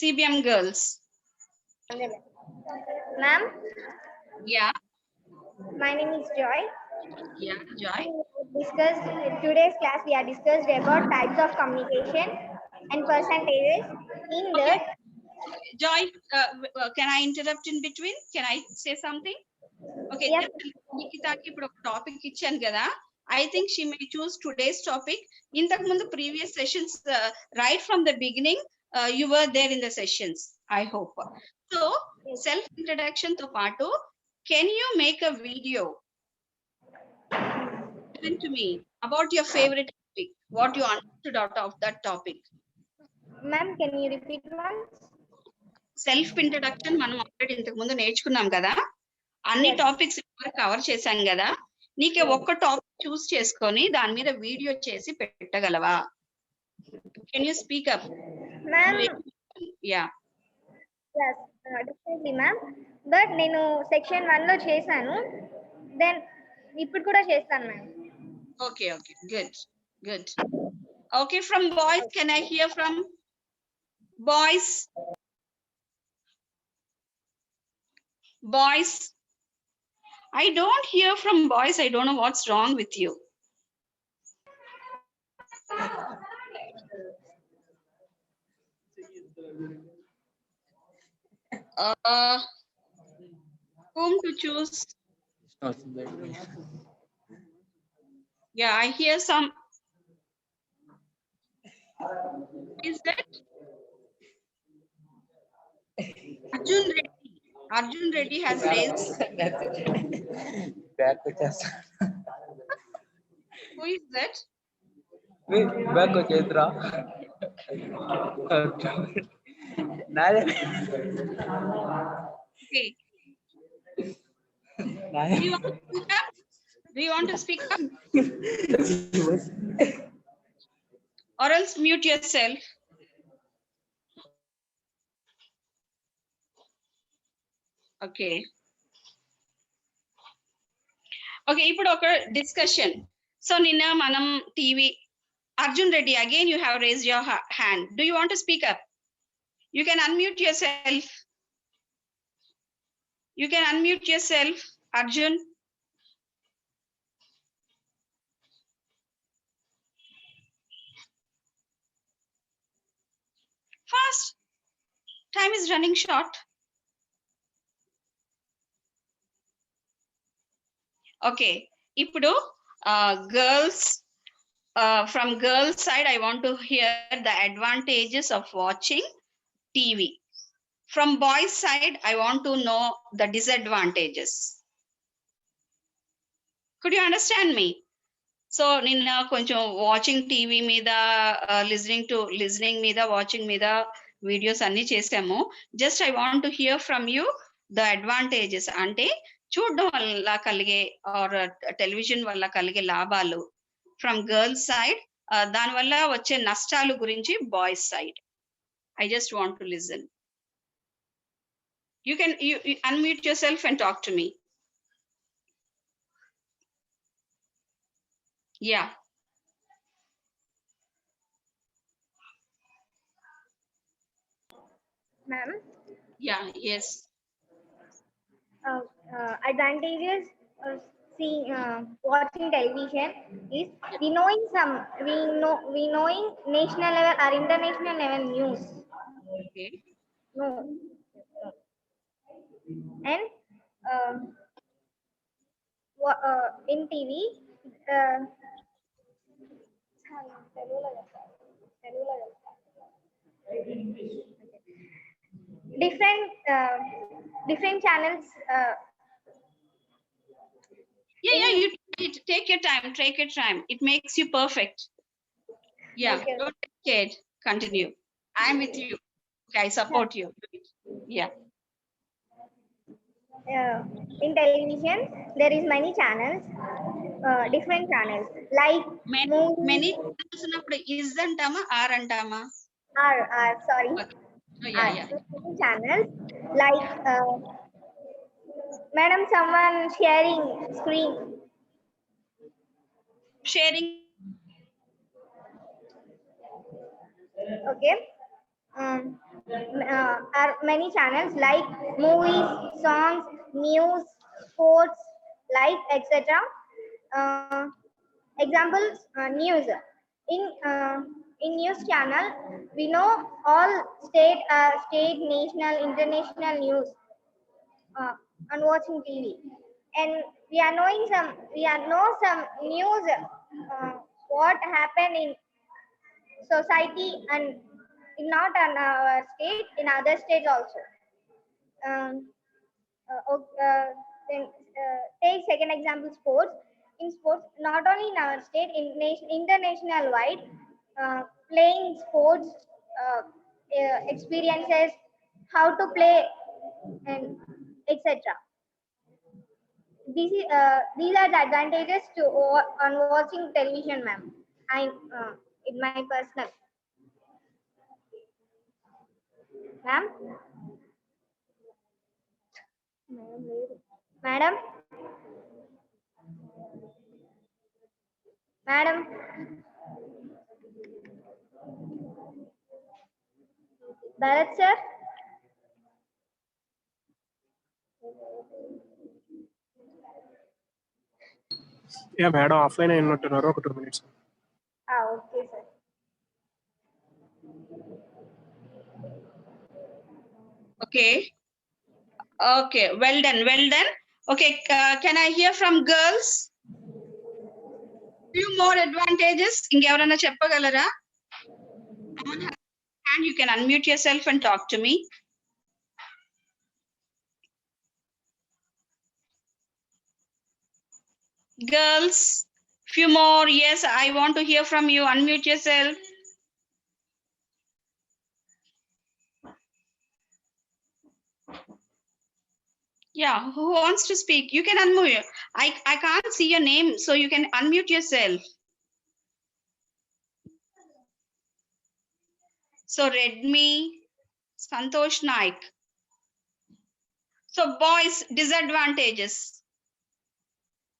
CBM girls. Ma'am, Yeah, my name is Joy. yeah, Joy. Discussed in today's class. We are discussed about types of communication and percentages. In Okay. that, Joy, can I interrupt in between? Can I say something? Okay, yes, Nikitaki ఇప్పుడు ఒక topic ఇచ్చాను కదా. I think she may choose today's topic. ఇంతకు ముందు previous sessions, right from the beginning, you were there in the sessions, I hope. So, self introduction తో పాటు, can you make a video given to me about your favorite topic, what you understood out of that topic? ma'am, can you repeat once? Self introduction మనం already ఇంతకు ముందు నేర్చుకున్నాం కదా, అన్ని Yes. Topics cover చేశాం కదా. నీకే ఒక్క టాపిక్ చూస్ చేసుకొని దాని మీద వీడియో చేసి పెట్టగలవా? Can you speak up? Ma'am, yeah, yes, definitely, ma'am. But నేను సెక్షన్ 1 లో చేశాను. దెన్ ఇప్పుడు కూడా చేస్తాను ma'am. Okay okay, good good. Okay, from boys can I hear from boys? Boys, I don't hear from boys. I don't know what's wrong with you. Whom to choose? Yeah, I hear some. Is that Arjun Reddy? Arjun Reddy has raised. Back వచ్చేస్తా. Who is that? Back వచ్చేద్రా. నాదే Okay. నాదే. Do you want to speak up? Do you want to speak up? Or else mute yourself. Okay. Okay, ఇప్పుడు ఒక discussion. So నిన్న మనం TV, Arjun Reddy, again you have raised your hand. Do you want to speak up? You can unmute yourself. You can unmute yourself, Arjun. Fast. Time is running short. Okay, ఇప్పుడు girls, from girls side I want to hear the advantages of watching TV. From boys side I want to know the disadvantages. Could you understand me? So నిన్న కొంచెం watching TV మీద, listening మీద, watching మీద videos అన్ని చేసాము. Just I want to hear from you the advantages, అంటే చూడడం వల్ల కలిగే ఆర్ టెలివిజన్ వల్ల కలిగే లాభాలు ఫ్రమ్ గర్ల్స్ సైడ్, దాని వల్ల వచ్చే నష్టాలు గురించి boys side. I just want to listen. You can you unmute yourself and talk to me. Yeah. Ma'am, Yeah, yes. Advantages of watching television is we knowing national level or international level news. Okay. No. And in TV, different channels. Yeah, you take your time, it makes you perfect. Yeah, Okay. don't get scared, continue. I'm with you. Okay, I support you. Yeah. In television there is many channels, different channels like Many ఉన్నప్పుడు is అంటామా are అంటామా? sorry. Okay. Oh, yeah. Many channels like madam, someone sharing screen. Sharing. Okay. are many channels like movies, songs, news, sports, life, etc. Examples, news. In news channel, we know all state, national, international news on watching TV, and we are know some news, what happened in society and not in our state, in other states also. Um, then take second example, sports. In sports, not only in our state, in international wide, playing sports, experiences, how to play, and etc. These are the advantages to on watching television, ma'am. I in my personal, ma'am. Madam, madam, Bharat sir. Yeah madam offline అయినట్టున్నారు ఒక 2 minutes. Okay, sir. Okay. Okay, well done, well done. Okay, can I hear from girls? Few more advantages. Ingevarana cheppagalara? And you can unmute yourself and talk to me. Girls, few more. Yes, I want to hear from you. Unmute yourself. Yeah, who wants to speak? You can unmute. I can't see your name, so you can unmute yourself. So Redmi, Santosh Naik. So boys, disadvantages.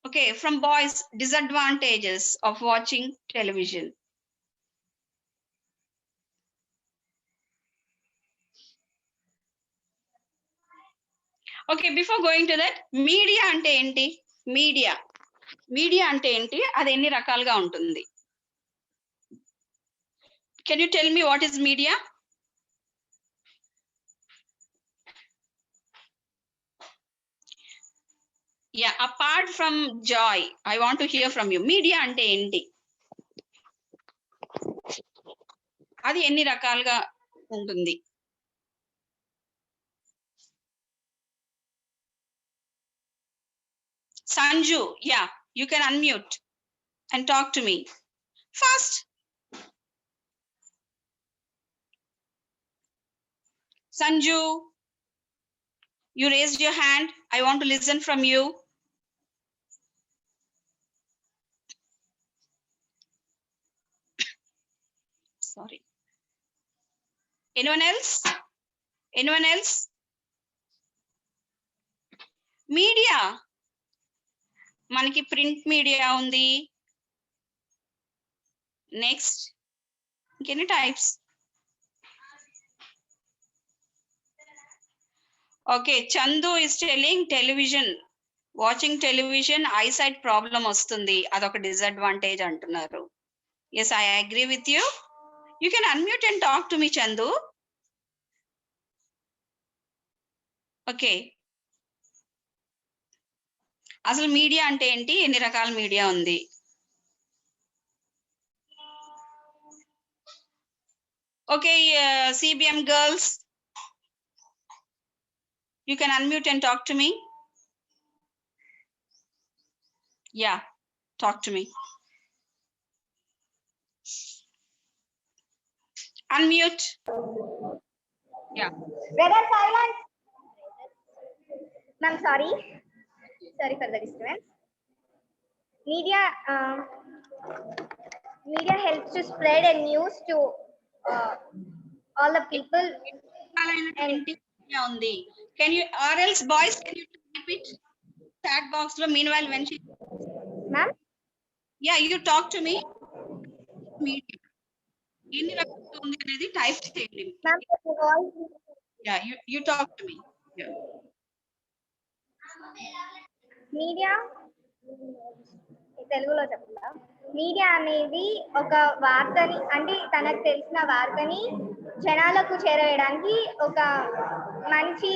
Okay, from boys, disadvantages of watching television. Okay, before going to that, media ante enti? Media ante enti? Adi enni rakaluga untundi? Can you tell me what is media? Yeah, apart from Joy, I want to hear from you. Media ante enti? Adi enni rakaluga untundi? Sanju, yeah, you can unmute and talk to me. Fast. Sanju, you raised your hand. I want to listen from you. Sorry. Anyone else? Anyone else? Media. Manaki print media undi. Next. Any types? Okay, Chandu is telling television. Watching television, eyesight problem ostundi. Adoka disadvantage antunaru. Yes, I agree with you. You can unmute and talk to me, Chandu. Okay. అసలు media అంటే ఏంటి, ఎన్ని రకాల media ఉంది? Okay, CBM girls, you can unmute and talk to me. Yeah, talk to me. Unmute. Yeah. Brother, silence. Ma'am, sorry for the disturbance. Media helps to spread a news to all the people. ఉంది. Can you, or else boys, can you type it chat box lo? Meanwhile, when she, Ma'am, yeah, you talk to me. Media. ఎన్ని రకాలు ఉంది అనేది type చేయండి. Ma'am voice yeah you talk to me. Media తెలుగులో చెప్తా. Media అనేది ఒక వార్తని అంటే తనకు తెలిసిన వార్తని జనాలకు చేరవేయడానికి ఒక మంచి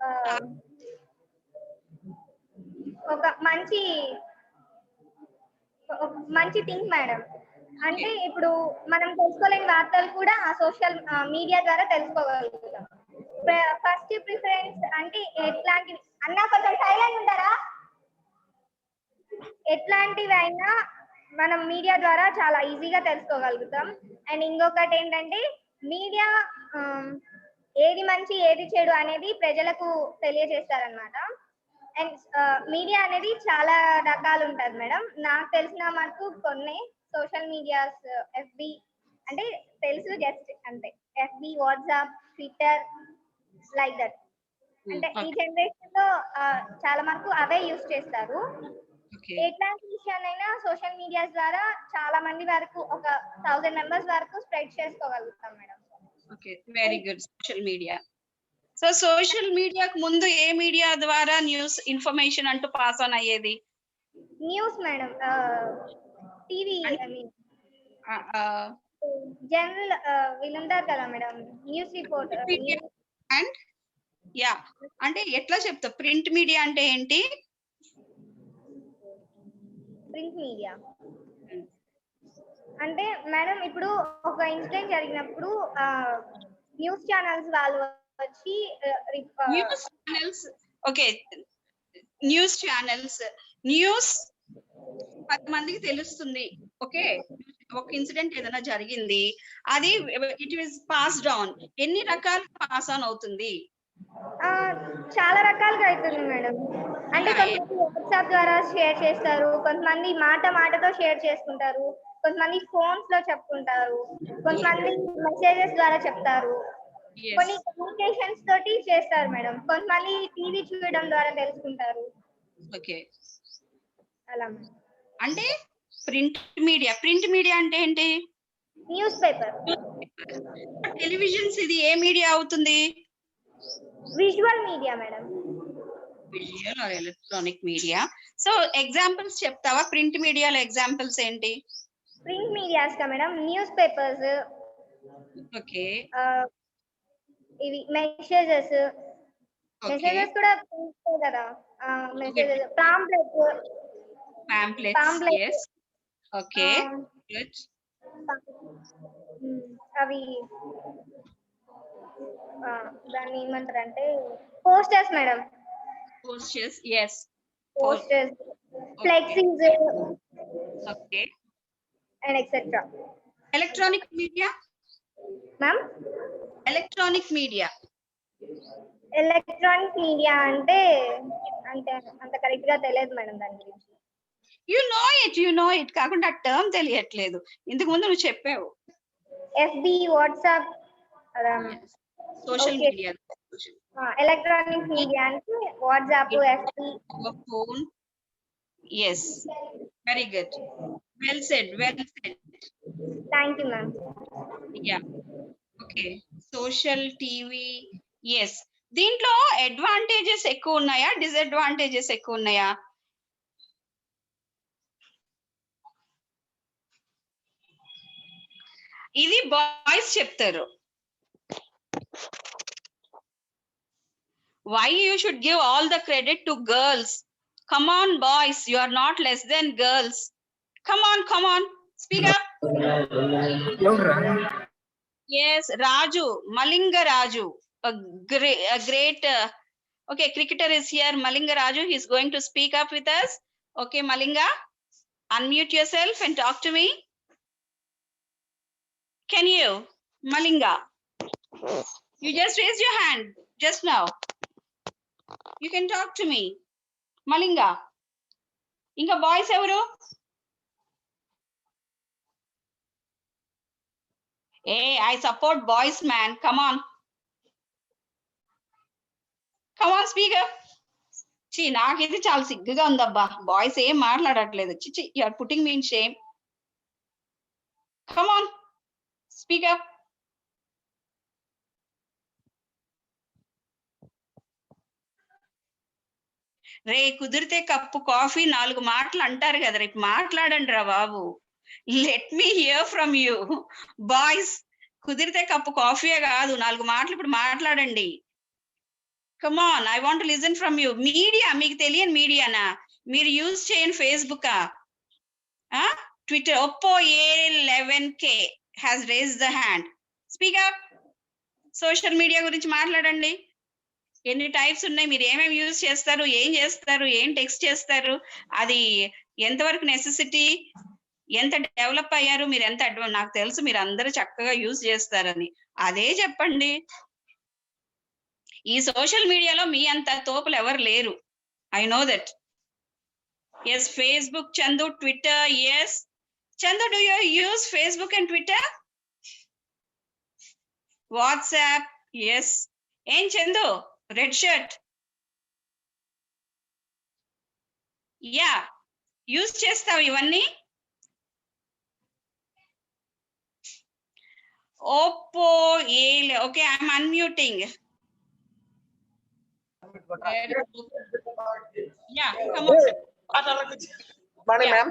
ఆ, ఒక మంచి మంచి థింగ్ మేడం. అంటే ఇప్పుడు మనం తెలుసుకోలేని వార్తలు కూడా ఆ సోషల్ మీడియా ద్వారా తెలుసుకోగలుగుతాం. ఫస్ట్ ప్రిఫరెన్స్ అంటే ఎట్లాంటివి అన్నా కొంచెం సైలెంట్ ఉంటారా, ఎట్లాంటివి అయినా మనం మీడియా ద్వారా చాలా ఈజీగా తెలుసుకోగలుగుతాం. అండ్ ఇంకొకటి ఏంటంటే మీడియా ఏది మంచి ఏది చెడు అనేది ప్రజలకు తెలియజేస్తారనమాట. అండ్ మీడియా అనేది చాలా రకాలు ఉంటుంది మేడం. నాకు తెలిసిన మటుకు కొన్ని సోషల్ మీడియాస్ ఎఫ్బి అంటే తెలుసు జస్ట్ అంతే. FB, WhatsApp, Twitter like that. అంటే ఈ జనరేషన్ లో చాలా మటుకు అవే యూజ్ చేస్తారు. ఎట్లాంటి విషయాలైనా సోషల్ మీడియా ద్వారా చాలా మంది వరకు ఒక 1000 మెంబర్స్ వరకు స్ప్రెడ్ చేసుకోగలుగుతాం madam. Okay, very good. Social media. So social మీడియాకు ముందు ఏ మీడియా ద్వారా న్యూస్ ఇన్ఫర్మేషన్ అంటూ పాస్ ఆన్ అయ్యేది? News madam, TV I mean ఆ, ఆ, జనరల్ వీళ్ళు ఉంటారు కదా madam, news reporter. And yeah అంటే ఎట్లా చెప్తా? ప్రింట్ మీడియా అంటే ఏంటి? ప్రింట్ మీడియా అంటే మేడం ఇప్పుడు ఒక ఇన్సిడెంట్ జరిగినప్పుడు న్యూస్ ఛానల్స్ వాళ్ళు వచ్చి news channels. Okay, news channels news 10 మందికి తెలుస్తుంది. ఓకే, ఒక ఇన్సిడెంట్ ఏదైనా జరిగింది, అది ఇట్ ఈస్ పాస్డ్ ఆన్. ఎన్ని రకాలు పాస్ ఆన్ అవుతుంది? చాలా రకాలుగా అవుతుంది మేడం. అంటే కొంతమంది వాట్సాప్ ద్వారా షేర్ చేస్తారు, కొంతమంది మాటతో షేర్ చేసుకుంటారు, కొంతమంది ఫోన్స్ లో చెప్పుకుంటారు, కొంతమంది మెసేజెస్ ద్వారా చెప్తారు, కొన్ని కమ్యూనికేషన్స్ తోటి చేస్తారు మేడం. కొంతమంది టీవీ చూడడం ద్వారా తెలుసుకుంటారు. ఓకే, అలా అంటే ప్రింట్ మీడియా అంటే ఏంటి? News paper. టెలివిజన్స్ ఇది ఏ మీడియా అవుతుంది? Visual media madam. Visual are electronic media. So examples చెప్తావా? ప్రింట్ మీడియాలో ఎగ్జాంపుల్స్ ఏంటి? ప్రింట్ మీడియాస్ కా మేడం, న్యూస్ పేపర్స్, ఓకే, ఇవి మెసేజెస్ కూడా ప్రింట్ కదా. Messages, pamphlets. Yes, okay, good. అవి దాన్ని ఏమంటారు అంటే posters madam. Posters, yes. Posters, flexies, okay. And etcetera. Electronic media ma'am, electronic media అంటే అంత కరెక్ట్ గా తెలియదు మేడం దాని గురించి. యు నో ఇట్ కాకుండా ఆ టర్మ్ తెలియట్లేదు. ఇంతకు ముందు నువ్వు చెప్పావు. FB, WhatsApp, social media. Electronic media అంటే WhatsApp, FB, phone. Yes, very good. Well said. Thank you ma'am. Yeah, okay. Social TV, yes. దీంట్లో అడ్వాంటేజెస్ ఎక్కువ ఉన్నాయా, డిసడ్వాంటేజెస్ ఎక్కువ ఉన్నాయా? ఇది బాయ్స్ చెప్తారు. Why you should give all the credit to girls? Come on boys, you are not less than girls. Come on, speak up. Yes, Raju, Malinga Raju, a great okay, cricketer is here. Malinga Raju, he is going to speak up with us. Okay, Malinga, unmute yourself and talk to me. Can you, Malinga? You just raised your hand just now. You can talk to me, Malinga. Inga boys evaru? Hey, I support boys, man. Come on, speak up. Chi, naakidi chaala sigguga undabba. Boys em maatladadledu. Chichi, you are putting me in shame. Come on, Speak up. రే కుదిరితే cup coffee 4 మాటలు అంటారు కదా, రేపు మాట్లాడండి రా బాబు. Let me hear from you boys. కుదిరితే cup కాఫీయే కాదు 4 మాటలు ఇప్పుడు మాట్లాడండి. Come on, I want to listen from you. Media మీకు తెలియని మీడియానా? మీరు యూజ్ చేయని Facebook, Twitter. Oppo A11K has raised the hand. Speak up. Social media గురించి మాట్లాడండి. ఎన్ని టైప్స్ ఉన్నాయి, మీరు ఏమేమి యూజ్ చేస్తారు, ఏం చేస్తారు, ఏం టెక్స్ట్ చేస్తారు, అది ఎంతవరకు నెసెసిటీ, ఎంత డెవలప్ అయ్యారు, మీరు ఎంత నాకు తెలుసు మీరు అందరూ చక్కగా యూజ్ చేస్తారని. అదే చెప్పండి. ఈ సోషల్ మీడియాలో మీ అంత తోపులు ఎవరు లేరు. I know that. Yes, Facebook, Chandu, Twitter. Yes Chandu, do you use Facebook and Twitter? WhatsApp. Yes. ఏం Chandu, red shirt? Yeah, use చేస్తావు ఇవన్నీ? Oppo A. Okay, I'm unmuting. Yeah, come on. Morning, Yeah. ma'am.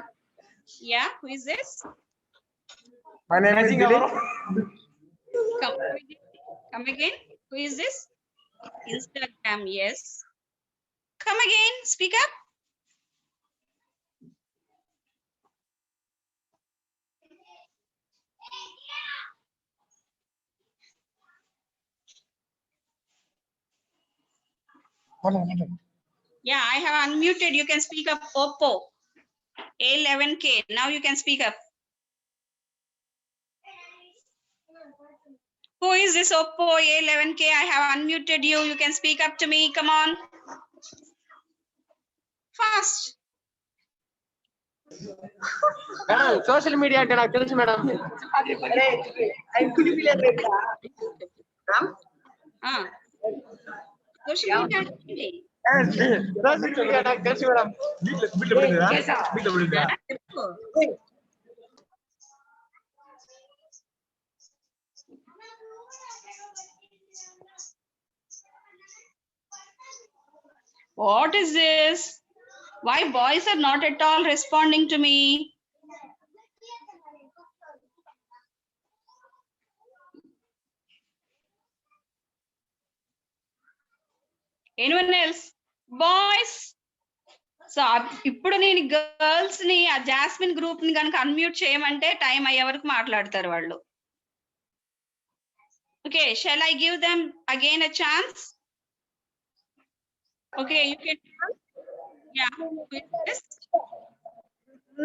Yeah, who is this? My name is Dilip. Come again. Who is this? Instagram. Yes. Come again. Speak up. Yeah, I have unmuted. You can speak up. Oppo A11K. Now you can speak up. Who is this Oppo A11K? I have unmuted you. You can speak up to me. Come on. Fast. Madam, social media అంటే నాకు తెలుసు madam. Social media. Social media నాకు తెలుసు madam. What is this? Why boys are not at all responding to me? Anyone else? Boys. So ఇప్పుడు నేను girls ని ఆ jasmine group ని కనుక అన్మ్యూట్ చేయమంటే టైం అయ్యే వరకు మాట్లాడతారు వాళ్ళు. Okay, shall I give them again a chance? Okay, you can. Yeah,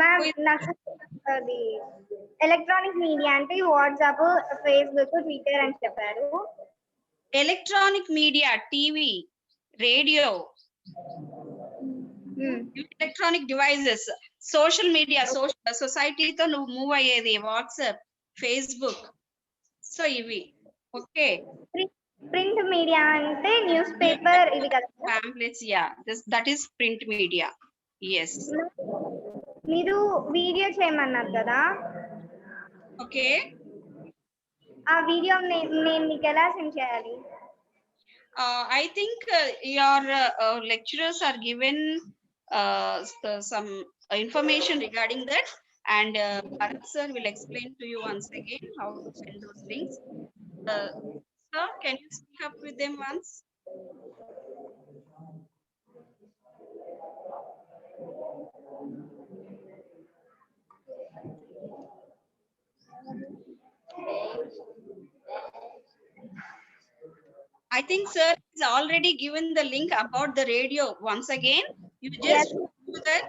ma'am, నాకు అది ఎలక్ట్రానిక్ మీడియా అంటే వాట్సాప్, ఫేస్బుక్, ట్విట్టర్ అని చెప్పారు. Electronic media, TV, radio, electronic devices, social media, సొసైటీతో నువ్వు మూవ్ అయ్యేది వాట్సాప్, ఫేస్బుక్. సో ఇవి. ఓకే, ప్రింట్ మీడియా అంటే న్యూస్ పేపర్ ఇది కదా? Pamphlets. Yeah, that is print media. Yes. మీరు వీడియో చేయమన్నారు కదా, ఓకే. ఆ వీడియో నేను మీకు ఎలా సెండ్ చేయాలి? I think your lecturers are given some information regarding that, and Bharat sir will explain to you once again how to send those links. Sir, can you speak up with them once? I think sir has already given the link about the radio. Once again, you just do that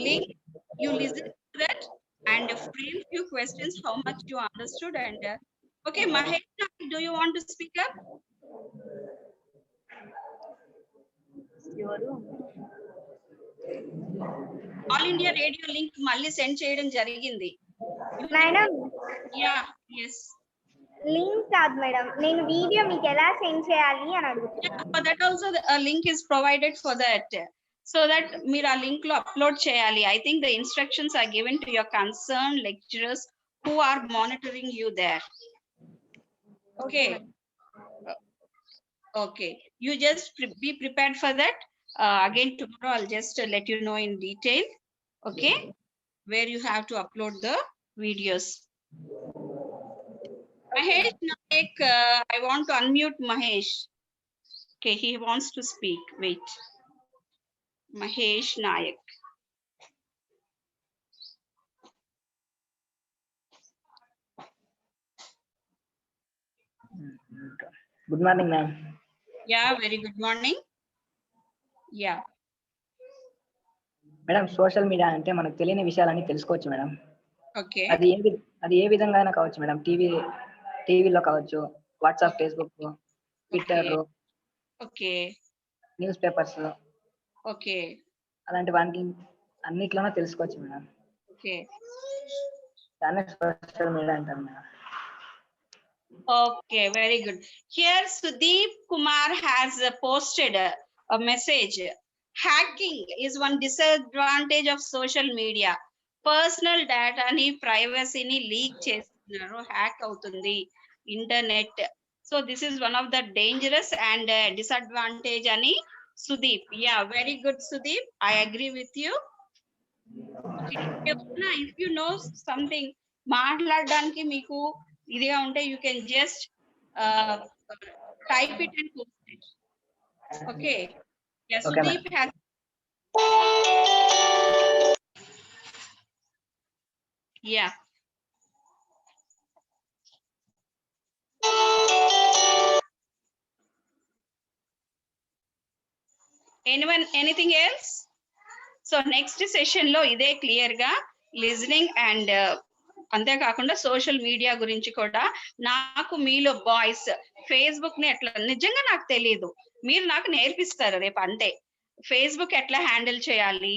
link, you listen to that and frame few questions how much you understood. And okay, Mahesh, do you want to speak up? All India radio link malli send cheyadam jarigindi. Madam, Yeah, yes. Link కాదు madam, నేను video మీకు ఎలా send చేయాలి అని అడుగుతున్నాను. Yeah, but that also a link is provided for that, so that మీరు ఆ link లో అప్లోడ్ చేయాలి. I think the instructions are given to your concerned lecturers who are monitoring you there. Okay. Okay, you just be prepared for that. Again, tomorrow I'll just let you know in detail, okay, where you have to upload the videos. Mahesh Naik, I want to unmute Mahesh. Okay, he wants to speak. Wait. Mahesh Naik. Good morning ma'am. Yeah, very good morning. Yeah. Madam, social media అంటే మనకు తెలియని విషయాలన్నీ తెలుసుకోవచ్చు madam. Okay. అది ఏ విధంగా అయినా కావచ్చు madam. టీవీలో కావచ్చు, WhatsApp, Facebook, Twitter, Okay. News papers, Okay. అలాంటి వాటి అన్నిట్లోనే తెలుసుకోవచ్చు మేడం. Okay. దాన్ని సోషల్ మీడియా అంటారు madam. Okay, very good. Here Sudeep Kumar has posted a message. Hacking is one disadvantage of social media. Personal data ni privacy ni leak chestunaru, hack avutundi internet. So this is one of the dangerous and disadvantage ani Sudeep. Yeah, very good Sudeep. I agree with you. If you know something మాట్లాడడానికి మీకు ఇదిగా ఉంటే you can just type it and post it. Okay. Yes, Okay, Sudeep has. Yeah. Anything else? So next session లో ఇదే clear గా listening and అంతేకాకుండా social media గురించి కూడా నాకు మీలో బాయ్స్ ఫేస్బుక్ ని ఎట్లా నిజంగా నాకు తెలియదు, మీరు నాకు నేర్పిస్తారు రేపు. అంటే ఫేస్బుక్ ఎట్లా హ్యాండిల్ చేయాలి,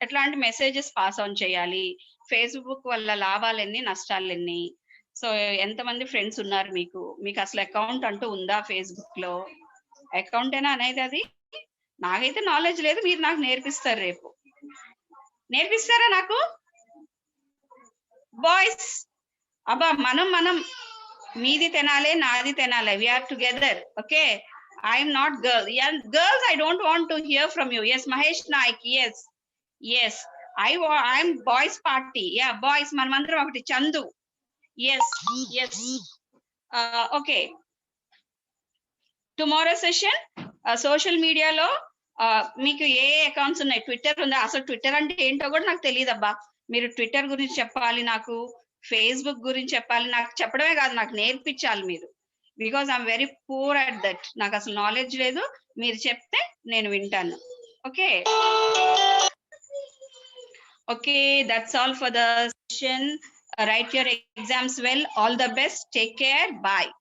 ఎట్లాంటి మెసేజెస్ పాస్ ఆన్ చేయాలి, ఫేస్బుక్ వల్ల లాభాలెన్ని నష్టాలెన్ని, సో ఎంతమంది ఫ్రెండ్స్ ఉన్నారు మీకు అసలు అకౌంట్ అంటూ ఉందా ఫేస్బుక్ లో, అకౌంట్ ఏనా అనేది అది నాకైతే నాలెడ్జ్ లేదు, మీరు నాకు నేర్పిస్తారు రేపు. నేర్పిస్తారా నాకు బాయ్స్? అబ్బా మనం మీది తినాలి నాది తినాలి, we are together. Okay, I'm not girl. Girls I don't want to hear from you. Yes Mahesh Nayak, yes I'm boys party. Yeah boys, మనమందరం ఒకటి. Chandu, yes. Okay, tomorrow session social మీడియాలో మీకు ఏ అకౌంట్స్ ఉన్నాయి? ట్విట్టర్ ఉందా? అసలు ట్విట్టర్ అంటే ఏంటో కూడా నాకు తెలియదు అబ్బా. మీరు ట్విట్టర్ గురించి చెప్పాలి, నాకు ఫేస్బుక్ గురించి చెప్పాలి, నాకు చెప్పడమే కాదు నాకు నేర్పించాలి మీరు. Because I'm very poor at that. నాకు అసలు నాలెడ్జ్ లేదు, మీరు చెప్తే నేను వింటాను. Okay okay, that's all for the session. Write your exams well. All the best. Take care. Bye.